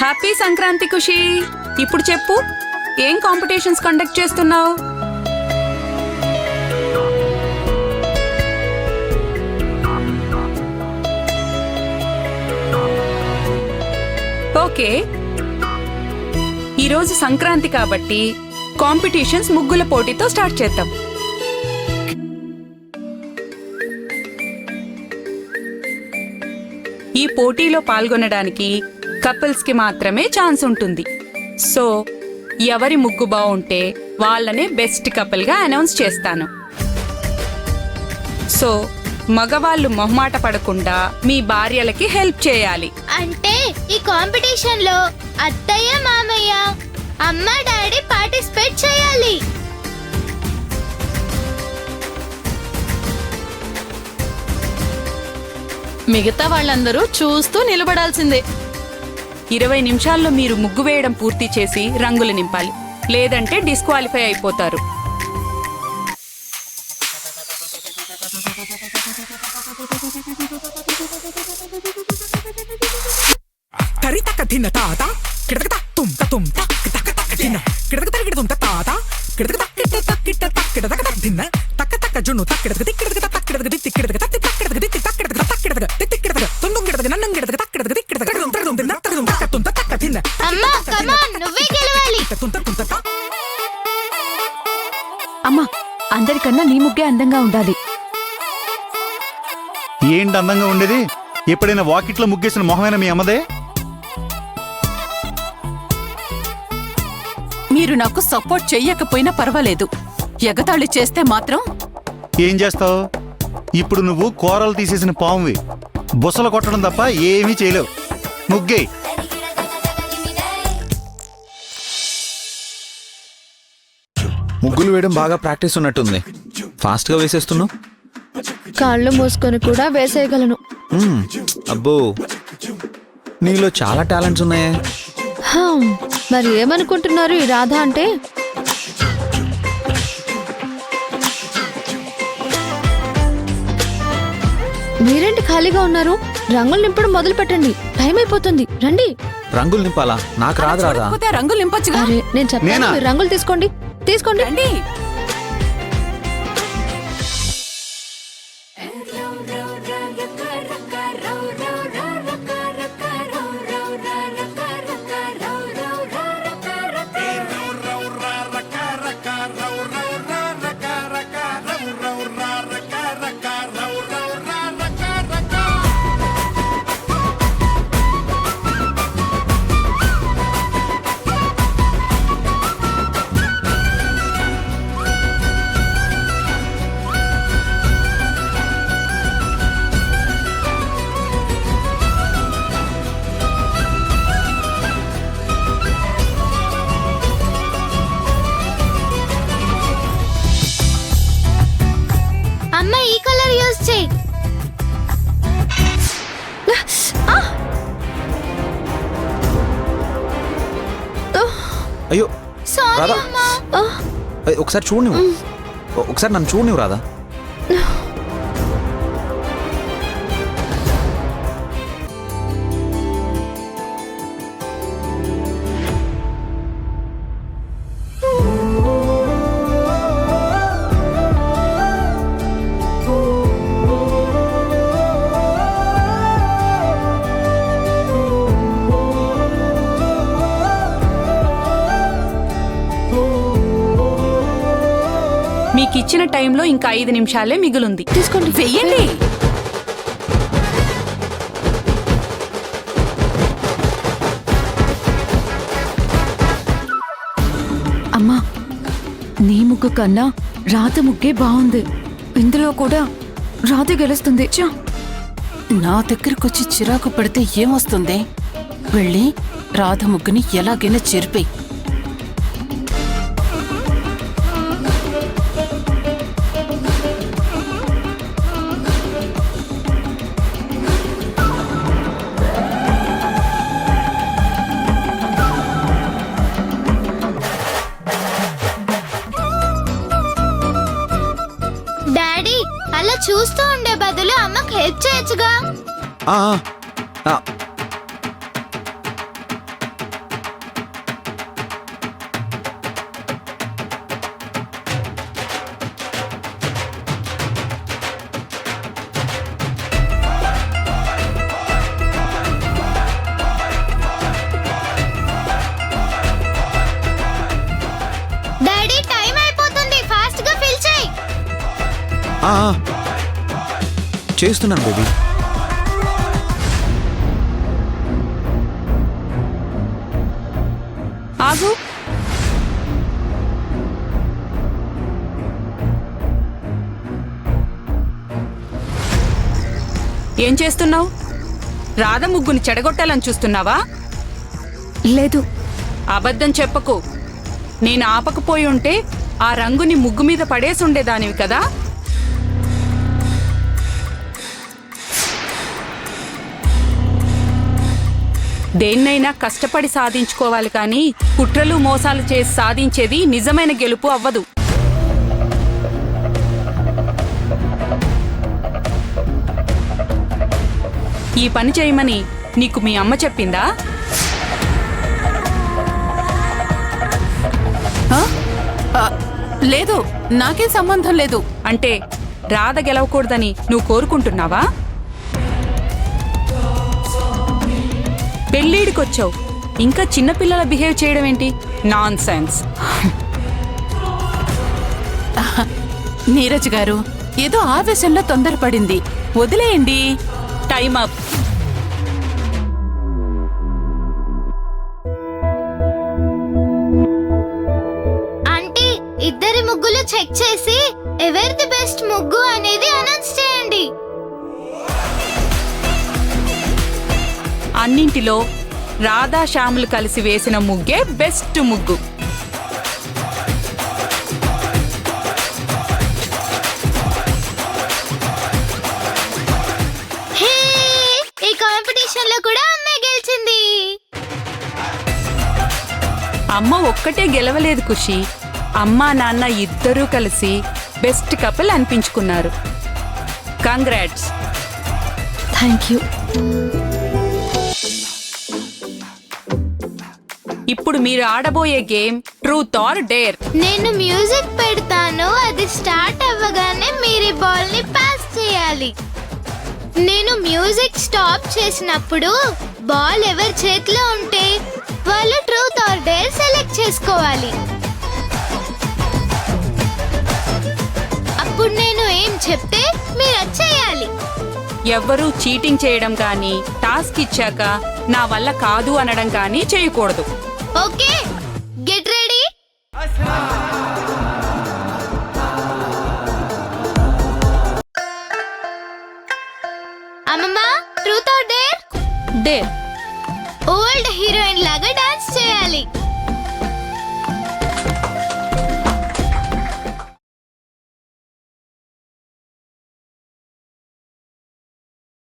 Happy Sankranti ఖుషి. ఇప్పుడు చెప్పు, ఏం కాంపిటీషన్స్ కండక్ట్ చేస్తున్నావు? ఓకే, ఈరోజు సంక్రాంతి కాబట్టి కాంపిటీషన్స్ ముగ్గుల పోటీతో స్టార్ట్ చేద్దాం. ఈ పోటీలో పాల్గొనడానికి కపుల్స్ కి మాత్రమే ఛాన్స్ ఉంటుంది. సో ఎవరి ముగ్గు బాగుంటే వాళ్ళనే బెస్ట్ కపుల్ గా అనౌన్స్ చేస్తాను. సో మగవాళ్ళు మొహమాట పడకుండా మీ భార్యలకి హెల్ప్ చేయాలి. అంటే ఈ కాంపిటీషన్ లో అత్తయ్య, మామయ్య, అమ్మ, డాడీ పార్టిసిపేట్ చేయాలి. మిగతా వాళ్ళందరూ చూస్తూ నిలబడాల్సిందే. 20 నిమిషాల్లో మీరు ముగ్గు వేయడం పూర్తి చేసి రంగులు నింపాలి, లేదంటే డిస్క్వాలిఫై అయిపోతారు. అమ్మా, come on, నువ్వే గెలవాలి. అమ్మా, అందరికన్నా నీ ముగ్గే అందంగా ఉండాలి. ఏంటి అందంగా ఉండేది? ఎప్పుడైనా వాకిట్లో ముగ్గేసిన మొహమైన మీ అమ్మదే? మీరు నాకు సపోర్ట్ చెయ్యకపోయినా పర్వాలేదు, ఎగతాళి చేస్తే మాత్రం. ఏం చేస్తావు? ఇప్పుడు నువ్వు కూరలు తీసేసిన పామువి. బుసలు కొట్టడం తప్ప ఏమీ చేయలేవు. ముగ్గే. ముగ్గులు వేయడం బాగా ప్రాక్టీస్ ఉన్నట్టుంది. ఫాస్ట్ గా వేసేస్తున్నావు. కాళ్ళు మూసుకొని కూడా వేసేయగలను. అబ్బో, నీలో చాలా టాలెంట్స్ ఉన్నాయే. మరి ఏమనుకుంటున్నారు ఈ రాధ అంటే? మీరేంటి ఖాళీగా ఉన్నారు? రంగులు నింపడం మొదలు పెట్టండి, టైం అయిపోతుంది. రండి. రంగులు నింపాలా? నాకు రాదు. రాదా? చూడకపోతే రంగులు నింపొచ్చుగా. అరే, నేను చెప్పాను, నేనా? మీరు రంగులు తీసుకోండి. తీసుకోండి. రండి. అమ్మ, ఈ కలర్ యూజ్ చేయి. అయ్యో సారీ రాధా, అమ్మా. ఒకసారి చూడు నువ్వు. ఒకసారి నన్ను చూడు నువ్వు రాధా. మీకిచ్చిన టైంలో ఇంకా 5 నిమిషాలే మిగులుంది. తీసుకోండి, వెయ్యండి. అమ్మా, నీ ముగ్గు కన్నా రాధ ముగ్గే బాగుంది. ఇందులో కూడా రాధ గెలుస్తుంది. నా దగ్గరకొచ్చి చిరాకు పడితే ఏమొస్తుంది? వెళ్ళి రాధ ముగ్గుని ఎలాగైనా చెరిపేయ్. డాడీ, అలా చూస్తూ ఉండే బదులు అమ్మకి హెల్ప్ చేయొచ్చుగా. ఆ, ఆ, ఆ, ఆ. చేస్తున్నాను బేబీ. ఆగు. ఏం చేస్తున్నావు? రాధ ముగ్గుని చెడగొట్టాలని చూస్తున్నావా? లేదు. అబద్ధం చెప్పకు. నేను ఆపకపోయి ఉంటే ఆ రంగుని ముగ్గు మీద పడేసి ఉండేదానివి కదా. దేన్నైనా కష్టపడి సాధించుకోవాలి కానీ కుట్రలు మోసాలు చేసి సాధించేది నిజమైన గెలుపు అవ్వదు. ఈ పని చేయమని నీకు మీ అమ్మ చెప్పిందా? ఆ? ఆ, లేదు, నాకేం సంబంధం లేదు. అంటే రాధ గెలవకూడదని నువ్వు కోరుకుంటున్నావా? పెళ్ళిడికొచ్చావు, ఇంకా చిన్నపిల్లల బిహేవ్ చేయడం ఏంటి? Non sense. నీరజ్ గారు, ఏదో ఆవేశంలో తొందరపడింది, వదిలేయండి. Time up. ఆంటీ, ఇద్దరి ముగ్గులు చెక్ చేసి ఎవరిది బెస్ట్ ముగ్గు అనేది అనౌన్స్ చేయండి. అన్నింటిలో రాధా శ్యాములు కలిసి వేసిన ముగ్గే బెస్ట్ ముగ్గు. హే, ఈ కాంపిటీషన్ లో కూడా అమ్మాయి గెలిచింది. అమ్మ ఒక్కటే గెలవలేదు ఖుషి, అమ్మా నాన్న ఇద్దరూ కలిసి బెస్ట్ కపుల్ అనిపించుకున్నారు. కంగ్రాట్స్. Thank you. ఇప్పుడు మీరు ఆడబోయే గేమ్ ట్రూత్ ఆర్ డేర్. నేను మ్యూజిక్ పెడతాను, అది స్టార్ట్ అవ్వగానే మీరు ఈ బాల్ ని పాస్ చేయాలి. నేను మ్యూజిక్ స్టాప్ చేసినప్పుడు బాల్ ఎవరి చేతిలో ఉంటే వాళ్ళు ట్రూత్ ఆర్ డేర్ సెలెక్ట్ చేసుకోవాలి. అప్పుడు నేను ఏం చెప్తే మీరు అది చేయాలి. ఎవ్వరూ చీటింగ్ చేయడం కానీ టాస్క్ ఇచ్చాక నా వల్ల కాదు అనడం కానీ చేయకూడదు. Okay, get ready. అమ్మమ్మ, truth or dare? Dare. Old heroine లాగా డాన్స్ చేయాలి.